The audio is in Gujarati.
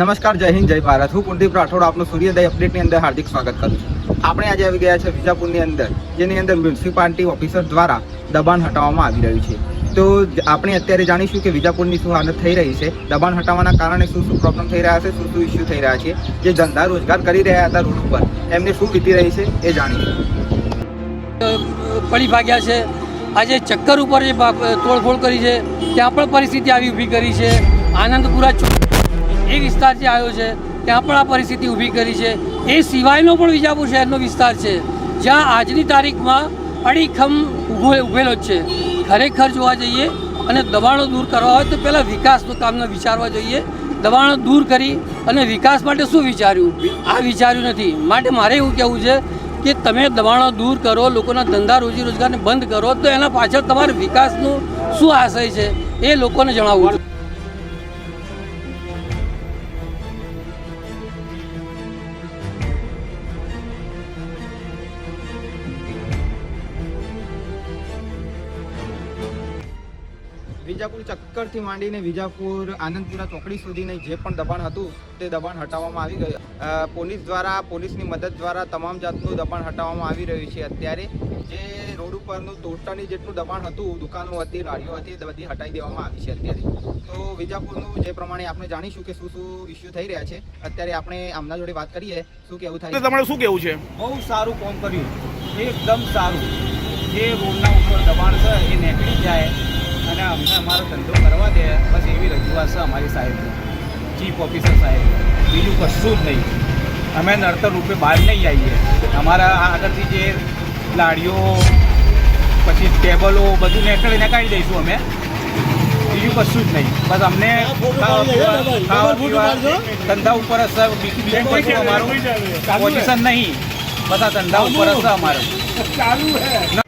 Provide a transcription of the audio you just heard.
નમસ્કાર, જય હિન્દ, જય ભારત. હું કુલદીપ રાઠોડ આપનું સૂર્યોદય અપડેટની અંદર હાર્દિક સ્વાગત કરું છું. આપણે આજે આવી ગયા છે વિજાપુરની અંદર, જેની અંદર મ્યુનિસિપાલિટી ઓફિસર દ્વારા દબાણ હટાવવામાં આવી રહ્યું છે. તો આપણે અત્યારે જાણીશું કે વિજાપુરની શું હાલત થઈ રહી છે, દબાણ હટાવવાના કારણે શું શું પ્રોબ્લેમ થઈ રહ્યા છે, શું શું ઇસ્યુ થઈ રહ્યા છે, જે ધંધા રોજગાર કરી રહ્યા હતા રોડ ઉપર એમને શું વીતી રહી છે એ જાણીશું. પડી ભાગ્યા છે. આજે ચક્કર ઉપર જે તોડફોડ કરી છે ત્યાં પણ પરિસ્થિતિ આવી ઊભી કરી છે. આનંદપુરા એ વિસ્તાર જે આવ્યો છે ત્યાં પણ આ પરિસ્થિતિ ઊભી કરી છે. એ સિવાયનો પણ વિજાપુર શહેરનો વિસ્તાર છે જ્યાં આજની તારીખમાં અડીખમ ઊભેલો જ છે. ખરેખર જોવા જઈએ અને દબાણો દૂર કરવા હોય તો પહેલાં વિકાસનું કામને વિચારવા જોઈએ. દબાણો દૂર કરી અને વિકાસ માટે શું વિચાર્યું? આ વિચાર્યું નથી. માટે મારે એવું કહેવું છે કે તમે દબાણો દૂર કરો, લોકોના ધંધા રોજી રોજગારને બંધ કરો, તો એના પાછળ તમારે વિકાસનું શું આશય છે એ લોકોને જણાવવું જોઈએ. વિજાપુર ચક્કરથી માંડીને વિજાપુર આનંદપુરા ચોકડી સુધીની જે પણ દબાણ હતું તે દબાણ હટાવવામાં આવી ગયું. પોલીસ દ્વારા, પોલીસની મદદ દ્વારા તમામ જાતનું દબાણ હટાવવામાં આવી રહ્યું છે. અત્યારે જે રોડ ઉપરનું ટોટલી જેટલું દબાણ હતું, દુકાનો હતી, લારીઓ હતી, બધી હટાવી દેવામાં આવી છે અત્યારે. તો વિજાપુરનું જે પ્રમાણે આપણે જાણીશું કે શું શું ઇસ્યુ થઈ રહ્યા છે. અત્યારે આપણે આમના જોડે વાત કરીએ, શું કેવું થાય. તમારે શું કેવું છે? બહુ સારું કામ કર્યું, એકદમ સારું. જે રોડના ઉપર દબાણ છે એ નીકળી જાય અને અમને અમારો ધંધો કરવા દે, બસ એવી રજૂઆત છે અમારી સાહેબની, ચીફ ઓફિસર સાહેબ. બીજું કશું જ નહીં. અમે નડતર રૂપે બહાર નહીં આવીએ. અમારા આગળથી જે લાડીઓ પછી ટેબલો બધું નીકાળી દઈશું અમે. બીજું કશું જ નહીં. બસ અમને ખાવા પીવા ધંધા ઉપર જ બીજું કશું અમારું પોઝિશન નહીં. બધા ધંધા ઉપર જ છે અમારું.